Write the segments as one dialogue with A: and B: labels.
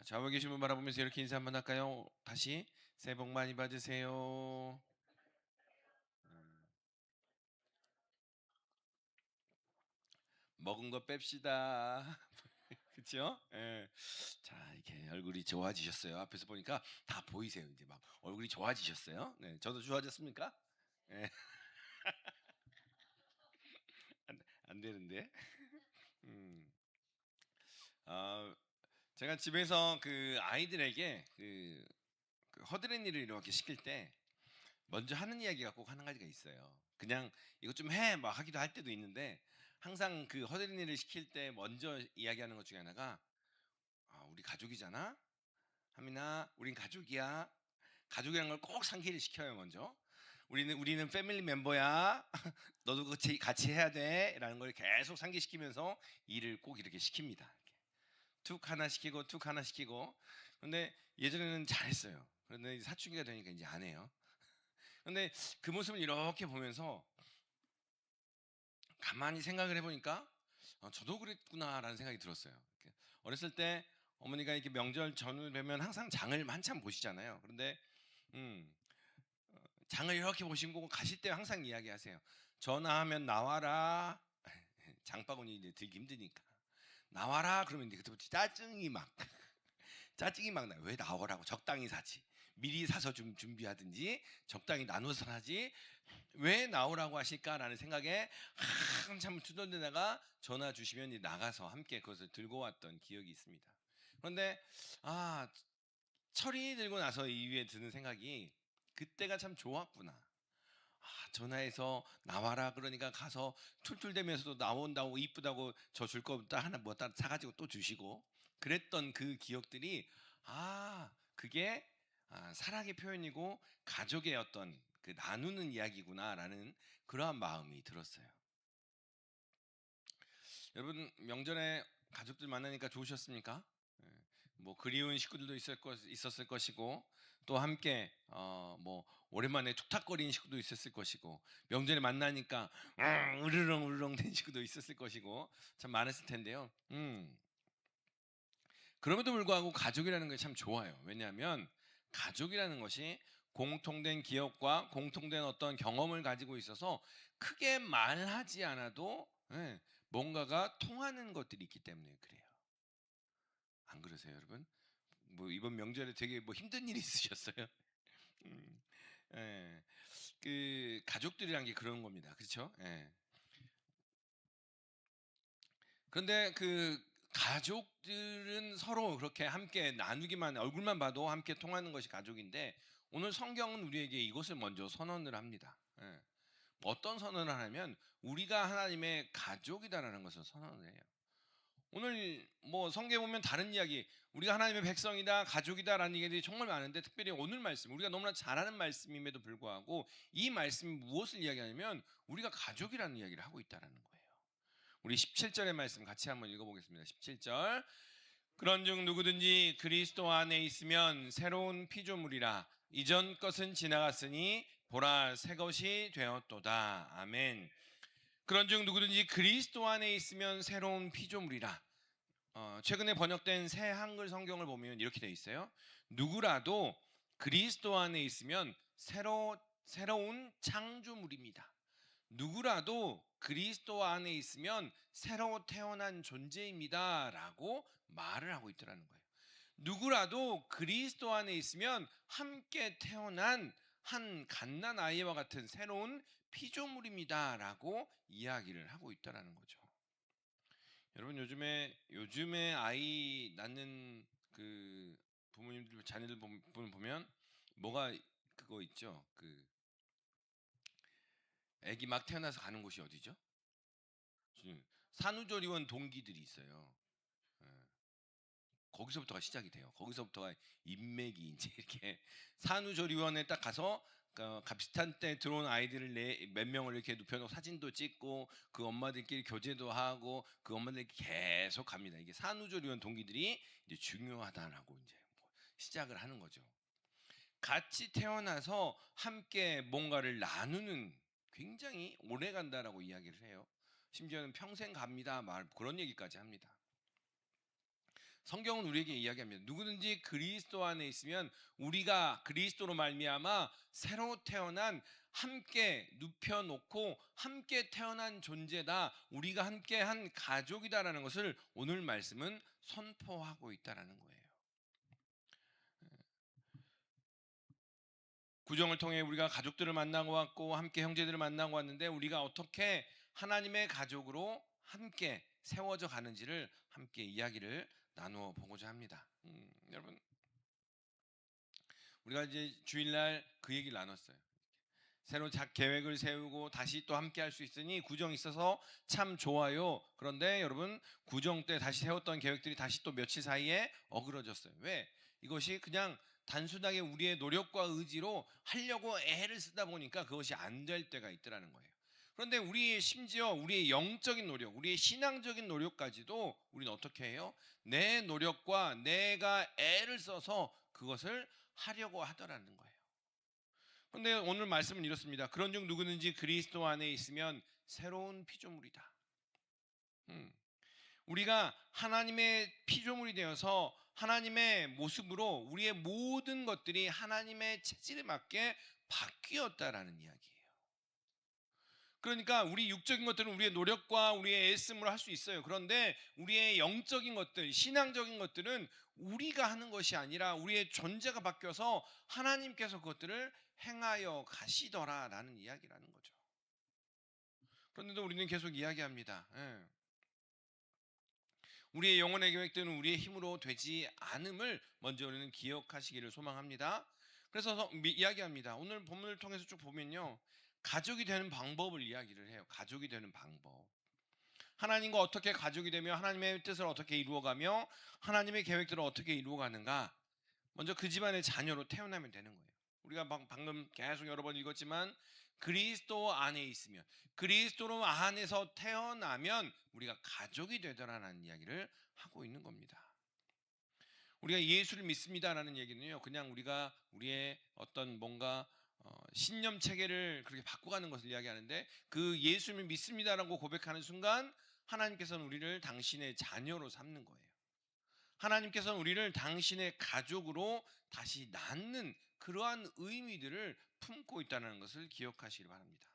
A: 자, 좌우에 계신 분 바라보면서 이렇게 인사 한번 할까요? 다시 새해 복 많이 받으세요. 음, 먹은 거 뺍시다. 그렇죠? 예. 자, 이렇게 얼굴이 좋아지셨어요. 앞에서 보니까 다 보이세요. 이제 막 얼굴이 좋아지셨어요. 네, 저도 좋아졌습니까? 예, 안 되는데. 음, 아, 제가 집에서 그 아이들에게 그 허드렛 일을 이렇게 시킬 때 먼저 하는 이야기가 꼭 한 가지가 있어요. 그냥 "이것 좀 해." 막 하기도 할 때도 있는데 항상 그 허드렛일을 시킬 때 먼저 이야기하는 것 중에 하나가 "아 우리 가족이잖아. 하민아 우린 가족이야." 가족이라는 걸 꼭 상기를 시켜요 먼저. "우리는 패밀리 멤버야. 너도 같이 해야 돼."라는 걸 계속 상기시키면서 일을 꼭 이렇게 시킵니다. 이렇게. 툭 하나 시키고 툭 하나 시키고. 근데 예전에는 잘했어요. 그런데 사춘기가 되니까 인제 안 해요. 근데 그 모습을 이렇게 보면서 가만히 생각을 해 보니까 '저도 그랬구나.'라는 생각이 들었어요. 이렇게 어렸을 때 어머니가 이렇게 명절 전후 되면 항상 장을 한참 보시잖아요. 그런데 음 장을 이렇게 보시고 가실 때 항상 이야기하세요. "전화하면 나와라." 장바구니 이제 들기 힘드니까. "나와라." 그러면 이제 그때부터 짜증이 막 나요. 왜 나오라고 적당히 사지. 미리 사서 좀 준비하든지 적당히 나눠서 하지 왜 나오라고 하실까라는 생각에 한참 투덜대다가 전화 주시면 이제 나가서 함께 그것을 들고 왔던 기억이 있습니다. 그런데 아 철이 들고 나서 이후에 드는 생각이 '그때가 참 좋았구나.' 전화해서 "나와라." 그러니까 가서 툴툴대면서도 나온다고 이쁘다고 저 줄 거 딱 하나 뭐 따 사 가지고 또 주시고 그랬던 그 기억들이 그게 사랑의 표현이고 가족의 어떤 그 나누는 이야기구나라는 그러한 마음이 들었어요. 여러분 명절에 가족들 만나니까 좋으셨습니까? 예. 뭐 그리운 식구들도 있었을 것이고 또 함께 뭐 오랜만에 툭탁거리는 식구도 있었을 것이고 명절에 만나니까 으르렁 으르렁 된 식구도 있었을 것이고 참 많았을 텐데요. 그럼에도 불구하고 가족이라는 게 참 좋아요. 왜냐하면 가족이라는 것이 공통된 기억과 공통된 어떤 경험을 가지고 있어서 크게 말하지 않아도 뭔가가 통하는 것들이 있기 때문에 그래요. 안 그러세요, 여러분? 뭐 이번 명절에 되게 뭐 힘든 일이 있으셨어요? 음. 예. 그 가족들이란 게 그런 겁니다. 그렇죠? 예. 그런데 그 가족들은 서로 그렇게 함께 나누기만 얼굴만 봐도 함께 통하는 것이 가족인데 오늘 성경은 우리에게 이것을 먼저 선언을 합니다. 예. 어떤 선언을 하냐면 우리가 하나님의 가족이다라는 것을 선언을 해요. 오늘 뭐 성경에 보면 다른 이야기, 우리가 하나님의 백성이다, 가족이다라는 얘기들이 정말 많은데 특별히 오늘 말씀, 우리가 너무나 잘 아는 말씀임에도 불구하고 이 말씀이 무엇을 이야기하냐면 우리가 가족이라는 이야기를 하고 있다라는 거예요. 우리 17절의 말씀 같이 한번 읽어보겠습니다. 17절. 그런즉 누구든지 그리스도 안에 있으면 새로운 피조물이라 이전 것은 지나갔으니 보라 새 것이 되었도다. 아멘. 그런즉 누구든지 그리스도 안에 있으면 새로운 피조물이라. 최근에 번역된 새 한글 성경을 보면 이렇게 되어 있어요. 누구라도 그리스도 안에 있으면 새로운 창조물입니다. 누구라도 그리스도 안에 있으면 새로 태어난 존재입니다라고 말을 하고 있더라는 거예요. 누구라도 그리스도 안에 있으면 함께 태어난 한 갓난 아이와 같은 새로운 피조물입니다라고 이야기를 하고 있다라는 거죠. 여러분 요즘에 아이 낳는 그 부모님들 자녀들 보면 뭐가 그거 있죠. 그 아기 막 태어나서 가는 곳이 어디죠? 산후조리원 동기들이 있어요. 예. 거기서부터가 시작이 돼요. 거기서부터가 인맥이 인제 이렇게 산후조리원에 딱 가서 비슷한 때 들어온 아이들을 몇 명을 이렇게 눕혀 놓고 사진도 찍고 그 엄마들끼리 교제도 하고 그 엄마들끼리 계속 갑니다. 이게 산후조리원 동기들이 이제 중요하다라고 인제 뭐 시작을 하는 거죠. 같이 태어나서 함께 뭔가를 나누는 굉장히 오래 간다라고 이야기를 해요. 심지어는 평생 갑니다. 그런 얘기까지 합니다. 성경은 우리에게 이야기합니다. 누구든지 그리스도 안에 있으면 우리가 그리스도로 말미암아 새로 태어난 함께 눕혀놓고 함께 태어난 존재다. 우리가 함께 한 가족이다라는 것을 오늘 말씀은 선포하고 있다라는 거예요. 구정을 통해 우리가 가족들을 만나고 왔고 함께 형제들을 만나고 왔는데 우리가 어떻게 하나님의 가족으로 함께 세워져 가는지를 함께 이야기를 나누어 보고자 합니다. 여러분 우리가 이제 주일날 그 얘기를 나눴어요. 새로 계획을 세우고 다시 또 함께 할 수 있으니 구정 있어서 참 좋아요. 그런데 여러분 구정 때 다시 세웠던 계획들이 다시 또 며칠 사이에 어그러졌어요. 왜? 이것이 그냥 단순하게 우리의 노력과 의지로 하려고 애를 쓰다 보니까 그것이 안 될 때가 있더라는 거예요. 그런데 심지어 우리의 영적인 노력, 우리의 신앙적인 노력까지도 우리는 어떻게 해요? 내 노력과 내가 애를 써서 그것을 하려고 하더라는 거예요. 그런데 오늘 말씀은 이렇습니다. 그런즉 누구든지 그리스도 안에 있으면 새로운 피조물이다. 우리가 하나님의 피조물이 되어서 하나님의 모습으로 우리의 모든 것들이 하나님의 체질에 맞게 바뀌었다라는 이야기예요. 그러니까 우리 육적인 것들은 우리의 노력과 우리의 애씀으로 할 수 있어요. 그런데 우리의 영적인 것들, 신앙적인 것들은 우리가 하는 것이 아니라 우리의 존재가 바뀌어서 하나님께서 그것들을 행하여 가시더라라는 이야기라는 거죠. 그런데도 우리는 계속 이야기합니다. 우리의 영혼의 계획들은 우리의 힘으로 되지 않음을 먼저 우리는 기억하시기를 소망합니다. 그래서 이야기합니다. 오늘 본문을 통해서 쭉 보면요. 가족이 되는 방법을 이야기를 해요. 가족이 되는 방법. 하나님과 어떻게 가족이 되며 하나님의 뜻을 어떻게 이루어가며 하나님의 계획들을 어떻게 이루어가는가. 먼저 그 집안의 자녀로 태어나면 되는 거예요. 우리가 방금 계속 여러 번 읽었지만 그리스도 안에 있으면 그리스도로 안에서 태어나면 우리가 가족이 되더라는 이야기를 하고 있는 겁니다. 우리가 예수를 믿습니다라는 얘기는요, 그냥 우리가 우리의 어떤 뭔가 신념 체계를 그렇게 바꿔가는 것을 이야기하는데 그 예수를 믿습니다라고 고백하는 순간 하나님께서는 우리를 당신의 자녀로 삼는 거예요. 하나님께서는 우리를 당신의 가족으로 다시 낳는 그러한 의미들을 품고 있다는 것을 기억하시기 바랍니다.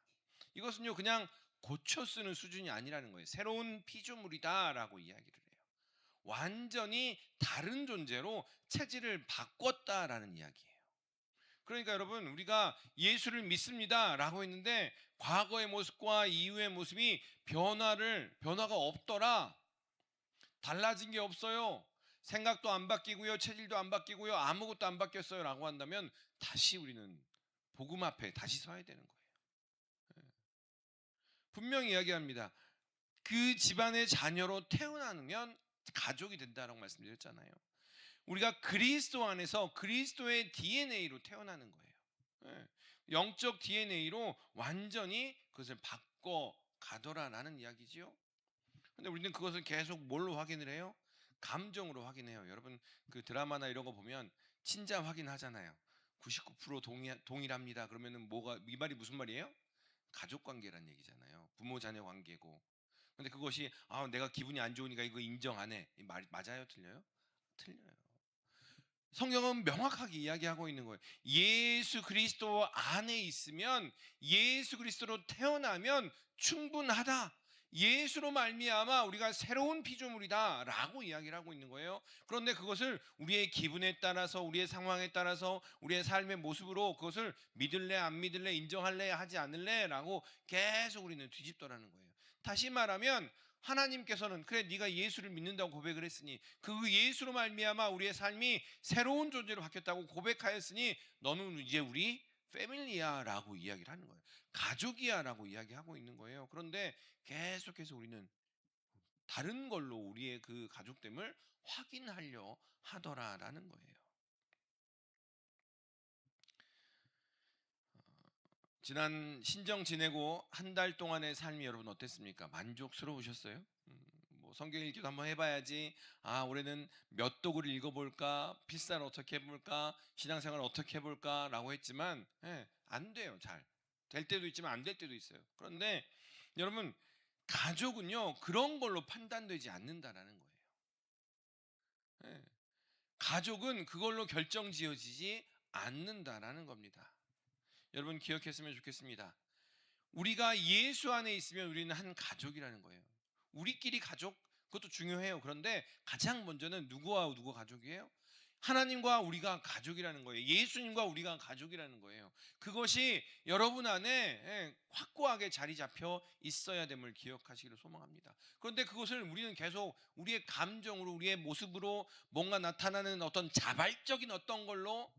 A: 이것은요 그냥 고쳐 쓰는 수준이 아니라는 거예요. 새로운 피조물이다라고 이야기를 해요. 완전히 다른 존재로 체질을 바꿨다라는 이야기예요. 그러니까 여러분 우리가 예수를 믿습니다라고 했는데 과거의 모습과 이후의 모습이 변화가 없더라. 달라진 게 없어요. 생각도 안 바뀌고요. 체질도 안 바뀌고요. 아무것도 안 바뀌었어요. 라고 한다면 다시 우리는 복음 앞에 다시 서야 되는 거예요. 분명히 이야기합니다. 그 집안의 자녀로 태어나면 가족이 된다라고 말씀드렸잖아요. 우리가 그리스도 안에서 그리스도의 DNA로 태어나는 거예요. 영적 DNA로 완전히 그것을 바꿔 가더라라는 이야기지요. 근데 우리는 그것을 계속 뭘로 확인을 해요? 감정으로 확인해요. 여러분 그 드라마나 이런 거 보면 친자 확인하잖아요. 99% 동일합니다. 그러면은 이 말이 무슨 말이에요? 가족 관계란 얘기잖아요. 부모 자녀 관계고. 근데 그것이 내가 기분이 안 좋으니까 이거 인정 안 해. 이 말 맞아요? 틀려요? 틀려요. 성경은 명확하게 이야기하고 있는 거예요. 예수 그리스도 안에 있으면 예수 그리스도로 태어나면 충분하다. 예수로 말미암아 우리가 새로운 피조물이다라고 이야기를 하고 있는 거예요. 그런데 그것을 우리의 기분에 따라서 우리의 상황에 따라서 우리의 삶의 모습으로 그것을 믿을래 안 믿을래 인정할래 하지 않을래라고 계속 우리는 뒤집더라는 거예요. 다시 말하면 하나님께서는 그래 네가 예수를 믿는다고 고백을 했으니 그 예수로 말미암아 우리의 삶이 새로운 존재로 바뀌었다고 고백하였으니 너는 이제 우리 패밀리야라고 이야기를 하는 거예요. 가족이야라고 이야기하고 있는 거예요. 그런데 계속해서 우리는 다른 걸로 우리의 그 가족됨을 확인하려 하더라라는 거예요. 지난 신정 지내고 한 달 동안의 삶이 여러분 어땠습니까? 만족스러우셨어요? 뭐 성경 읽기도 한번 해봐야지. 올해는 몇 독을 읽어볼까? 필사를 어떻게 해볼까? 신앙생활을 어떻게 해볼까?라고 했지만 안 돼요. 잘 될 때도 있지만 안 될 때도 있어요. 그런데 여러분 가족은요 그런 걸로 판단되지 않는다라는 거예요. 예. 가족은 그걸로 결정지어지지 않는다라는 겁니다. 여러분 기억했으면 좋겠습니다. 우리가 예수 안에 있으면 우리는 한 가족이라는 거예요. 우리끼리 가족 그것도 중요해요. 그런데 가장 먼저는 누구와 누구 가족이에요? 하나님과 우리가 가족이라는 거예요. 예수님과 우리가 가족이라는 거예요. 그것이 여러분 안에 확고하게 자리 잡혀 있어야 됨을 기억하시기를 소망합니다. 그런데 그것을 우리는 계속 우리의 감정으로 우리의 모습으로 뭔가 나타나는 어떤 자발적인 어떤 걸로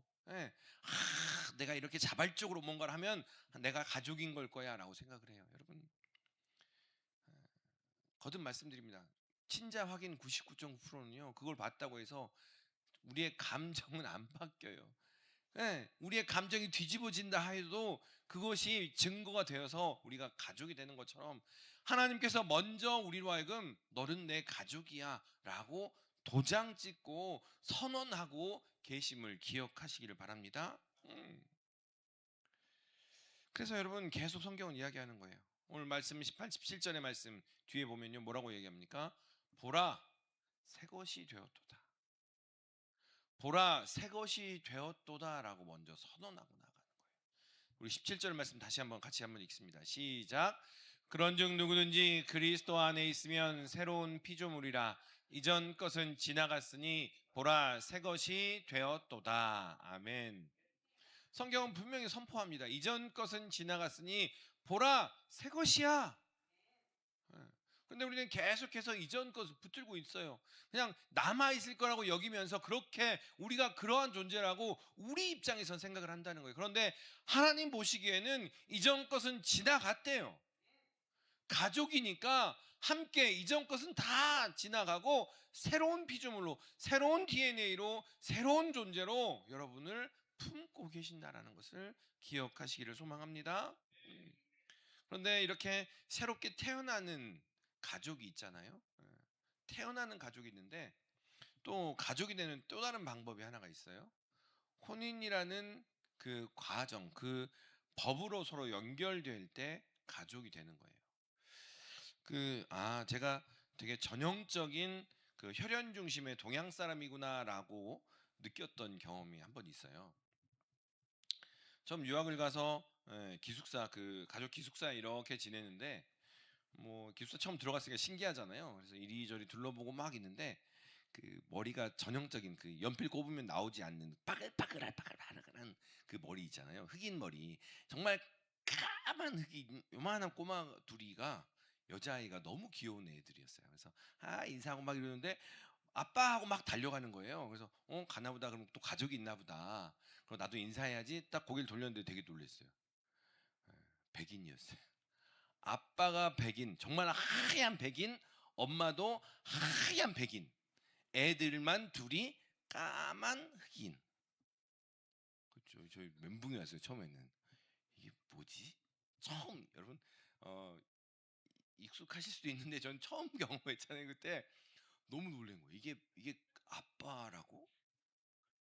A: 내가 이렇게 자발적으로 뭔가를 하면 내가 가족인 걸 거야 라고 생각을 해요. 여러분 거듭 말씀드립니다. 친자 확인 99.9%는요 그걸 봤다고 해서 우리의 감정은 안 바뀌어요. 우리의 감정이 뒤집어진다 하여도 그것이 증거가 되어서 우리가 가족이 되는 것처럼 하나님께서 먼저 우리로 하여금 너는 내 가족이야 라고 도장 찍고 선언하고 계심을 기억하시기를 바랍니다. 그래서 여러분 계속 성경은 이야기하는 거예요. 오늘 말씀 18, 17절의 말씀 뒤에 보면요 뭐라고 얘기합니까? 보라 새 것이 되었도다. 보라 새 것이 되었도다 라고 먼저 선언하고 나가는 거예요. 우리 17절 말씀 다시 한번 같이 한번 읽습니다. 시작. 그런즉 누구든지 그리스도 안에 있으면 새로운 피조물이라 이전 것은 지나갔으니 보라 새 것이 되었도다. 아멘. 성경은 분명히 선포합니다. 이전 것은 지나갔으니 보라 새 것이야. 근데 우리는 계속해서 이전 것을 붙들고 있어요. 그냥 남아있을 거라고 여기면서 그렇게 우리가 그러한 존재라고 우리 입장에서 생각을 한다는 거예요. 그런데 하나님 보시기에는 이전 것은 지나갔대요. 가족이니까 함께 이전 것은 다 지나가고 새로운 피조물로 새로운 DNA로 새로운 존재로 여러분을 품고 계신다라는 것을 기억하시기를 소망합니다. 그런데 이렇게 새롭게 태어나는 가족이 있잖아요. 태어나는 가족이 있는데 또 가족이 되는 또 다른 방법이 하나가 있어요. 혼인이라는 그 과정, 그 법으로 서로 연결될 때 가족이 되는 거예요. 제가 되게 전형적인 그 혈연 중심의 동양 사람이구나라고 느꼈던 경험이 한 번 있어요. 처음 유학을 가서 기숙사 그 가족 기숙사에 이렇게 지내는데 뭐 기숙사 처음 들어갔으니까 신기하잖아요. 그래서 이리저리 둘러보고 막 있는데 그 머리가 전형적인 그 연필 꼽으면 나오지 않는 빠글빠글한 그 머리 있잖아요. 흑인 머리. 정말 까만 흑인 요만한 꼬마 둘이가 여자아이가 너무 귀여운 애들이었어요. 그래서 인사하고 막 이러는데 아빠하고 막 달려가는 거예요. 그래서 가나보다 그럼 또 가족이 있나보다. 그럼 나도 인사해야지. 딱 고개를 돌렸는데 되게 놀랐어요. 백인이었어요. 아빠가 백인, 정말 하얀 백인, 엄마도 하얀 백인. 애들만 둘이 까만 흑인. 그렇죠. 저희 멘붕이 왔어요. 처음에는 이게 뭐지? 처음 여러분 익숙하실 수도 있는데 전 처음 경험했잖아요. 그때 너무 놀란 거예요. 이게 아빠라고?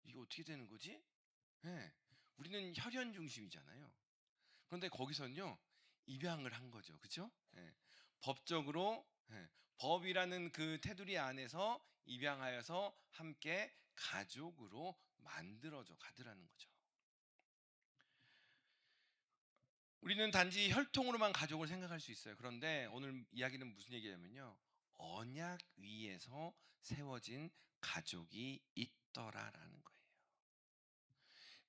A: 이게 어떻게 되는 거지? 네. 우리는 혈연 중심이잖아요. 그런데 거기서는요 입양을 한 거죠. 그렇죠? 네. 법적으로 법이라는 그 테두리 안에서 입양하여서 함께 가족으로 만들어져 가더라는 거죠. 우리는 단지 혈통으로만 가족을 생각할 수 있어요. 그런데 오늘 이야기는 무슨 얘기냐면요. 언약 위에서 세워진 가족이 있더라라는 거예요.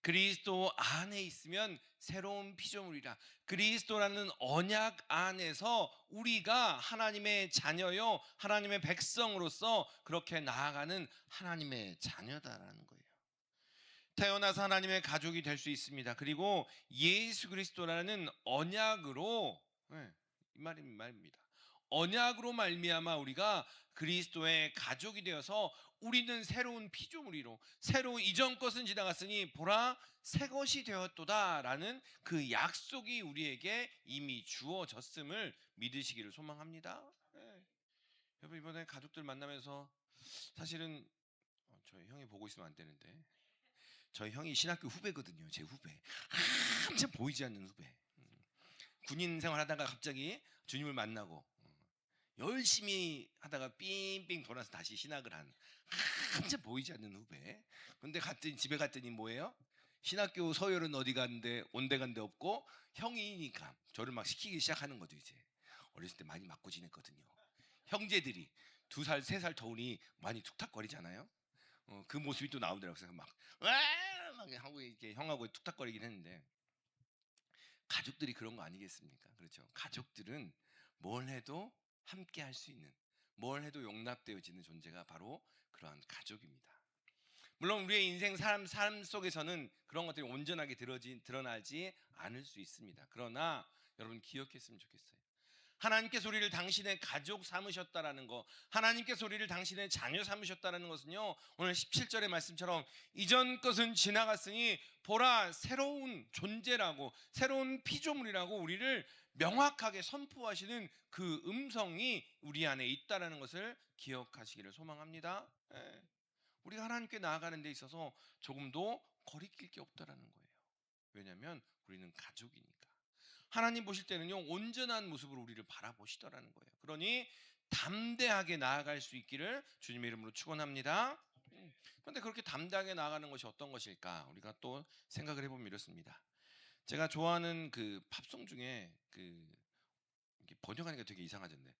A: 그리스도 안에 있으면 새로운 피조물이라. 그리스도라는 언약 안에서 우리가 하나님의 자녀요, 하나님의 백성으로서 그렇게 나아가는 하나님의 자녀다라는 거예요. 태어나서 하나님의 가족이 될 수 있습니다. 그리고 예수 그리스도라는 언약으로 이 말입니다. 언약으로 말미암아 우리가 그리스도의 가족이 되어서 우리는 새로운 피조물이로 새로 이전 것은 지나갔으니 보라 새 것이 되었도다라는 그 약속이 우리에게 이미 주어졌음을 믿으시기를 소망합니다. 여러분 이번에 가족들 만나면서 사실은 저희 형이 보고 있으면 안 되는데 저희 형이 신학교 후배거든요. 제 후배. 한참 보이지 않는 후배. 군인 생활하다가 갑자기 주님을 만나고 열심히 하다가 삥삥 돌아서 다시 신학을 한 한참 보이지 않는 후배. 근데 갔더니 집에 갔더니 뭐예요? 신학교 서열은 어디 갔는데 온데 간데 없고 형이니까 저를 막 시키기 시작하는 거죠. 이제 어렸을 때 많이 맞고 지냈거든요. 형제들이 2살 3살 터우니 많이 툭탁거리잖아요. 그 모습이 또 나오더라고요. 그래서 막 하고 이렇게 형하고 툭탁거리긴 했는데, 가족들이 그런 거 아니겠습니까? 그렇죠. 가족들은 뭘 해도 함께 할 수 있는, 뭘 해도 용납되어지는 존재가 바로 그러한 가족입니다. 물론 우리의 인생 삶 속에서는 그런 것들이 온전하게 드러나지 않을 수 있습니다. 그러나 여러분 기억했으면 좋겠어요. 하나님께서 우리를 당신의 가족 삼으셨다라는 거, 하나님께서 우리를 당신의 자녀 삼으셨다라는 것은요, 오늘 17절의 말씀처럼 이전 것은 지나갔으니 보라 새로운 존재라고, 새로운 피조물이라고 우리를 명확하게 선포하시는 그 음성이 우리 안에 있다라는 것을 기억하시기를 소망합니다. 예. 우리가 하나님께 나아가는 데 있어서 조금도 거리낄 게 없다라는 거예요. 왜냐하면 우리는 가족이니까. 하나님 보실 때는요, 온전한 모습으로 우리를 바라보시더라는 거예요. 그러니 담대하게 나아갈 수 있기를 주님의 이름으로 축원합니다. 그런데 그렇게 담대하게 나아가는 것이 어떤 것일까? 우리가 또 생각을 해보면 이렇습니다. 제가 좋아하는 그 팝송 중에 그 번역하니까 되게 이상하던데,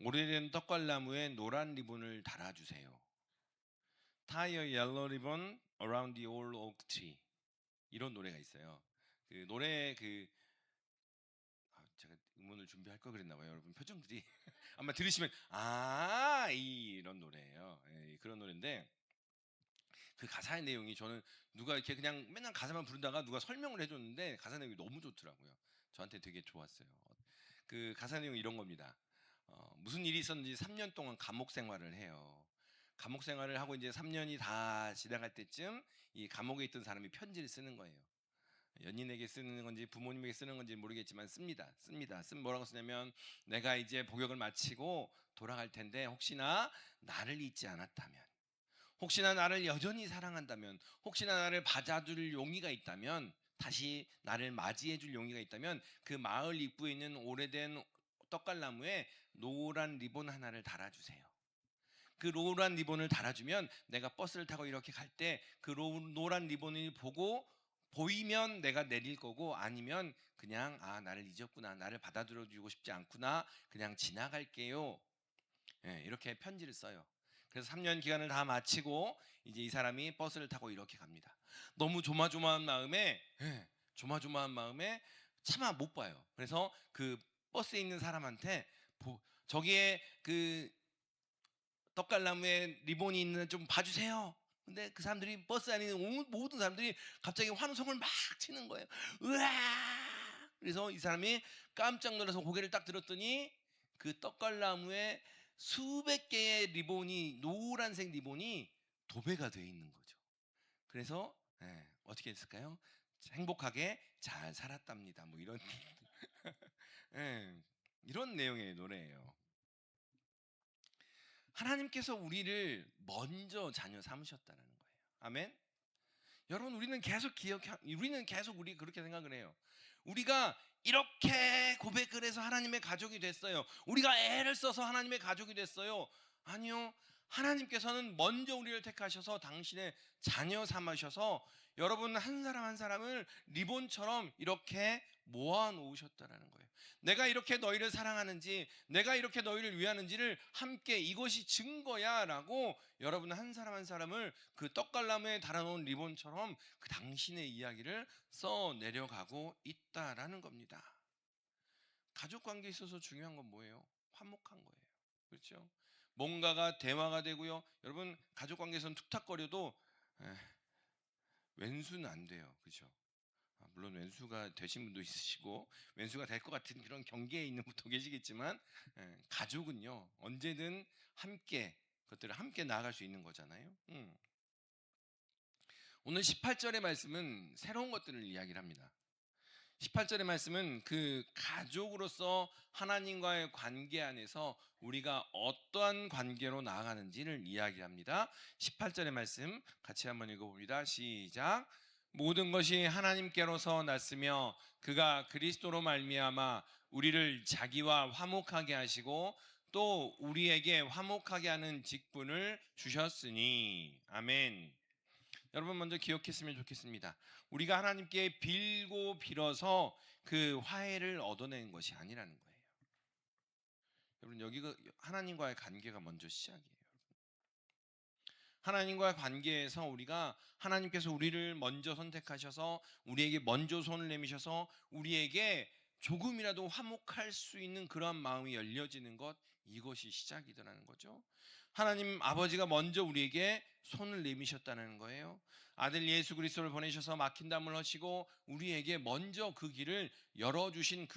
A: 오래된 떡갈나무에 노란 리본을 달아주세요. Tie a yellow ribbon around the old oak tree. 이런 노래가 있어요. 그 노래 제가 음원을 준비할 걸 그랬나 봐요. 여러분 표정들이 아마 들으시면 이런 노래예요. 예, 그런 노래인데, 그 가사의 내용이, 저는 누가 이렇게 그냥 맨날 가사만 부르다가 누가 설명을 해줬는데 가사 내용이 너무 좋더라고요. 저한테 되게 좋았어요. 그 가사 내용이 이런 겁니다. 무슨 일이 있었는지 3년 동안 감옥 생활을 해요. 감옥 생활을 하고 이제 3년이 다 지나갈 때쯤 이 감옥에 있던 사람이 편지를 쓰는 거예요. 연인에게 쓰는 건지 부모님에게 쓰는 건지 모르겠지만 씁니다. 뭐라고 쓰냐면, 내가 이제 복역을 마치고 돌아갈 텐데 혹시나 나를 잊지 않았다면, 혹시나 나를 여전히 사랑한다면, 혹시나 나를 받아줄 용의가 있다면, 다시 나를 맞이해줄 용의가 있다면 그 마을 입구에 있는 오래된 떡갈나무에 노란 리본 하나를 달아주세요. 그 노란 리본을 달아주면 내가 버스를 타고 이렇게 갈 때 그 노란 리본을 보이면 내가 내릴 거고, 아니면 그냥 나를 잊었구나, 나를 받아들여주고 싶지 않구나, 그냥 지나갈게요. 이렇게 편지를 써요. 그래서 3년 기간을 다 마치고 이제 이 사람이 버스를 타고 이렇게 갑니다. 너무 조마조마한 마음에 차마 못 봐요. 그래서 그 버스에 있는 사람한테 저기에 그 떡갈나무에 리본이 있는 좀 봐주세요. 근데 그 사람들이, 버스 안에 있는 모든 사람들이 갑자기 환호성을 막 치는 거예요. 으아! 그래서 이 사람이 깜짝 놀라서 고개를 딱 들었더니 그 떡갈나무에 수백 개의 리본이, 노란색 리본이 도배가 되어 있는 거죠. 그래서 어떻게 됐을까요? 행복하게 잘 살았답니다. 뭐 이런 이런 내용의 노래예요. 하나님께서 우리를 먼저 자녀 삼으셨다는 거예요. 아멘. 여러분, 우리는 계속 우리 그렇게 생각을 해요. 우리가 이렇게 고백을 해서 하나님의 가족이 됐어요. 우리가 애를 써서 하나님의 가족이 됐어요. 아니요. 하나님께서는 먼저 우리를 택하셔서 당신의 자녀 삼으셔서 여러분 한 사람 한 사람을 리본처럼 이렇게 모아 놓으셨다라는 거예요. 내가 이렇게 너희를 사랑하는지, 내가 이렇게 너희를 위하는지를 함께, 이것이 증거야 라고 여러분 한 사람 한 사람을 그 떡갈나무에 달아놓은 리본처럼 그 당신의 이야기를 써 내려가고 있다라는 겁니다. 가족 관계에 있어서 중요한 건 뭐예요? 화목한 거예요. 그렇죠? 뭔가가 대화가 되고요. 여러분 가족 관계에서는 툭탁거려도 왼수는 안 돼요. 그렇죠? 물론 왼수가 되신 분도 있으시고 왼수가 될 것 같은 그런 경계에 있는 분도 계시겠지만, 가족은요 언제든 함께, 그것들을 함께 나아갈 수 있는 거잖아요. 오늘 18절의 말씀은 새로운 것들을 이야기를 합니다. 18절의 말씀은 그 가족으로서 하나님과의 관계 안에서 우리가 어떠한 관계로 나아가는지를 이야기합니다. 18절의 말씀 같이 한번 읽어봅니다. 시작. 모든 것이 하나님께로서 났으며 그가 그리스도로 말미암아 우리를 자기와 화목하게 하시고 또 우리에게 화목하게 하는 직분을 주셨으니. 아멘. 여러분 먼저 기억했으면 좋겠습니다. 우리가 하나님께 빌고 빌어서 그 화해를 얻어내는 것이 아니라는 거예요. 여러분 여기가 하나님과의 관계가 먼저 시작이에요. 하나님과의 관계에서 우리가 하나님께서 우리를 먼저 선택하셔서 우리에게 먼저 손을 내미셔서 우리에게 조금이라도 화목할 수 있는 그러한 마음이 열려지는 것, 이것이 시작이더라는 거죠. 하나님 아버지가 먼저 우리에게 손을 내미셨다는 거예요. 아들 예수 그리스도를 보내셔서 막힌 담을 하시고 우리에게 먼저 그 길을 열어주신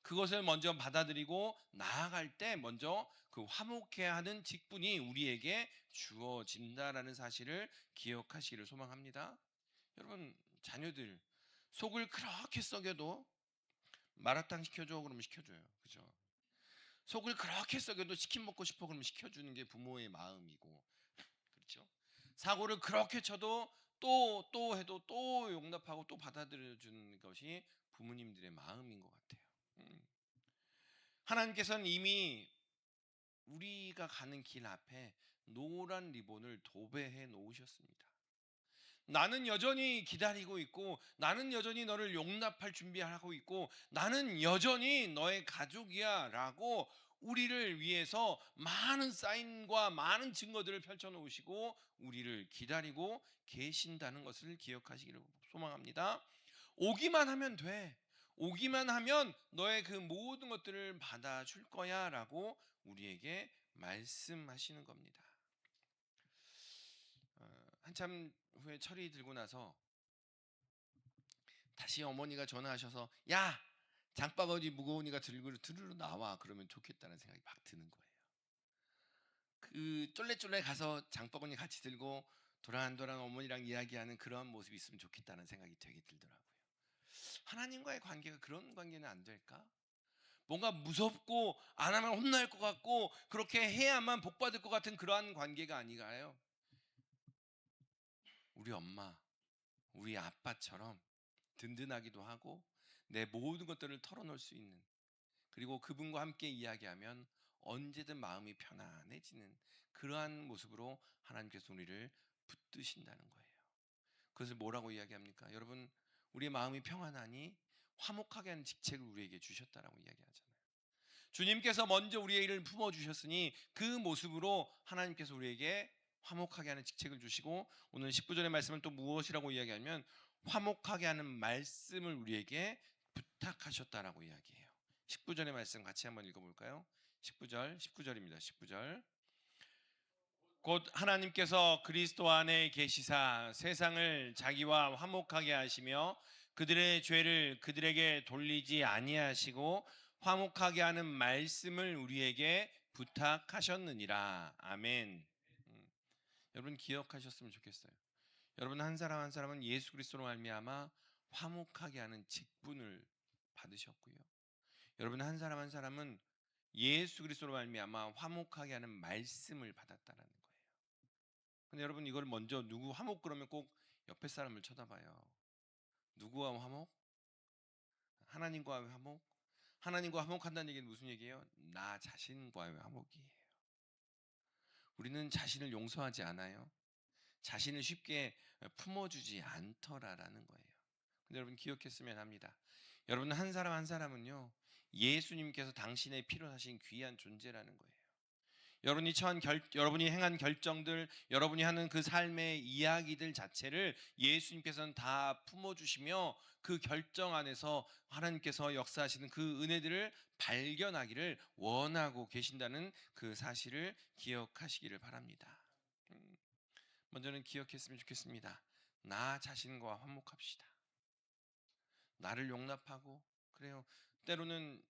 A: 그것을 먼저 받아들이고 나아갈 때 먼저 그 화목해야 하는 직분이 우리에게 주어진다라는 사실을 기억하시기를 소망합니다. 여러분 자녀들 속을 그렇게 썩여도 마라탕 시켜줘 그러면 시켜줘요. 그죠? 속을 그렇게 썩여도 치킨 먹고 싶어 그러면 시켜주는 게 부모의 마음이고, 그렇죠? 사고를 그렇게 쳐도 또 해도 또 용납하고 또 받아들여주는 것이 부모님들의 마음인 것 같아요. 하나님께서는 이미 우리가 가는 길 앞에 노란 리본을 도배해 놓으셨습니다. 나는 여전히 기다리고 있고, 나는 여전히 너를 용납할 준비하고 있고, 나는 여전히 너의 가족이야 라고 우리를 위해서 많은 사인과 많은 증거들을 펼쳐 놓으시고 우리를 기다리고 계신다는 것을 기억하시기를 소망합니다. 오기만 하면 돼. 오기만 하면 너의 그 모든 것들을 받아줄 거야 라고 우리에게 말씀하시는 겁니다. 한참 후에 철이 들고 나서 다시 어머니가 전화하셔서 야 장바구니 무거우니까 들고 들으러 나와 그러면 좋겠다는 생각이 막 드는 거예요. 그 쫄래쫄래 가서 장바구니 같이 들고 도란도란 어머니랑 이야기하는 그러한 모습이 있으면 좋겠다는 생각이 되게 들더라고요. 하나님과의 관계가 그런 관계는 안 될까? 뭔가 무섭고 안 하면 혼날 것 같고 그렇게 해야만 복 받을 것 같은 그러한 관계가 아니가요. 우리 엄마, 우리 아빠처럼 든든하기도 하고 내 모든 것들을 털어놓을 수 있는, 그리고 그분과 함께 이야기하면 언제든 마음이 편안해지는 그러한 모습으로 하나님께서 우리를 붙드신다는 거예요. 그것을 뭐라고 이야기합니까? 여러분 우리의 마음이 평안하니 화목하게 하는 직책을 우리에게 주셨다라고 이야기하잖아요. 주님께서 먼저 우리의 일을 품어주셨으니 그 모습으로 하나님께서 우리에게 화목하게 하는 직책을 주시고, 오늘 19절의 말씀은 또 무엇이라고 이야기하면 화목하게 하는 말씀을 우리에게 부탁하셨다라고 이야기해요. 19절의 말씀 같이 한번 읽어볼까요? 19절입니다. 19절. 곧 하나님께서 그리스도 안에 계시사 세상을 자기와 화목하게 하시며 그들의 죄를 그들에게 돌리지 아니하시고 화목하게 하는 말씀을 우리에게 부탁하셨느니라. 아멘. 여러분 기억하셨으면 좋겠어요. 여러분 한 사람 한 사람은 예수 그리스도로 말미암아 화목하게 하는 직분을 받으셨고요. 여러분 한 사람 한 사람은 예수 그리스도로 말미암아 화목하게 하는 말씀을 받았다라는 거예요. 근데 여러분 이걸 먼저 누구 화목 그러면 꼭 옆에 사람을 쳐다봐요. 누구와 화목? 하나님과 화목? 하나님과 화목한다는 얘기는 무슨 얘기예요? 나 자신과의 화목이에요. 우리는 자신을 용서하지 않아요. 자신을 쉽게 품어주지 않더라라는 거예요. 근데 여러분 기억했으면 합니다. 여러분 한 사람 한 사람은요 예수님께서 당신의 피로 사신 귀한 존재라는 거예요. 여러분이 행한 결정들, 여러분이 하는 그 삶의 이야기들 자체를 예수님께서는 다 품어주시며 그 결정 안에서 하나님께서 역사하시는 그 은혜들을 발견하기를 원하고 계신다는 그 사실을 기억하시기를 바랍니다. 먼저는 기억했으면 좋겠습니다. 나 자신과 화목합시다. 나를 용납하고, 그래요. 때로는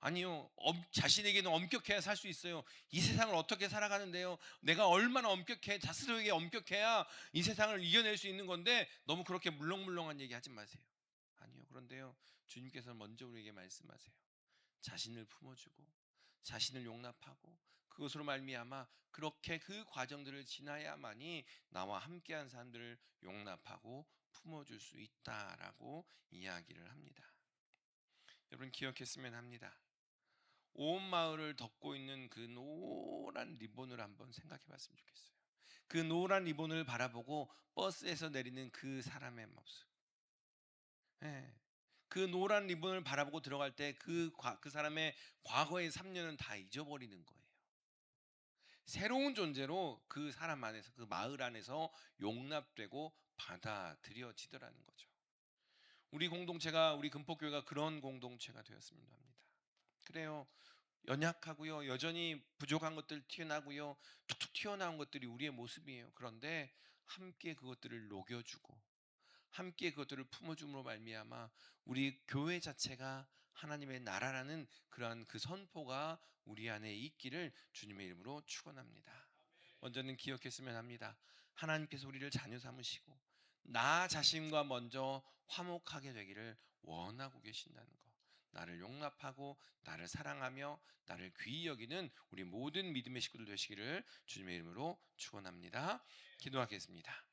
A: 아니요. 자신에게는 엄격해야 살 수 있어요. 이 세상을 어떻게 살아가는데요? 내가 얼마나 엄격해, 자스로에게 엄격해야 이 세상을 이겨낼 수 있는 건데 너무 그렇게 물렁물렁한 얘기 하지 마세요. 아니요. 그런데요. 주님께서 먼저 우리에게 말씀하세요. 자신을 품어주고 자신을 용납하고 그것으로 말미암아 그렇게 그 과정들을 지나야만이 나와 함께한 사람들을 용납하고 품어줄 수 있다라고 이야기를 합니다. 여러분 기억했으면 합니다. 온 마을을 덮고 있는 그 노란 리본을 한번 생각해 봤으면 좋겠어요. 그 노란 리본을 바라보고 버스에서 내리는 그 사람의 모습. 예. 그 노란 리본을 바라보고 들어갈 때 그 사람의 과거의 3년은 다 잊어버리는 거예요. 새로운 존재로 그 사람 안에서, 그 마을 안에서 용납되고 받아들여지더라는 거죠. 우리 공동체가, 우리 금폭교회가 그런 공동체가 되었으면 합니다. 그래요. 연약하고요. 여전히 부족한 것들 튀어나고요. 툭툭 튀어나온 것들이 우리의 모습이에요. 그런데 함께 그것들을 녹여주고 함께 그것들을 품어줌으로 말미암아 우리 교회 자체가 하나님의 나라라는 그러한 그 선포가 우리 안에 있기를 주님의 이름으로 축원합니다. 먼저는 기억했으면 합니다. 하나님께서 우리를 자녀 삼으시고 나 자신과 먼저 화목하게 되기를 원하고 계신다는 것. 나를 용납하고 나를 사랑하며 나를 귀히 여기는 우리 모든 믿음의 식구들 되시기를 주님의 이름으로 축원합니다. 기도하겠습니다.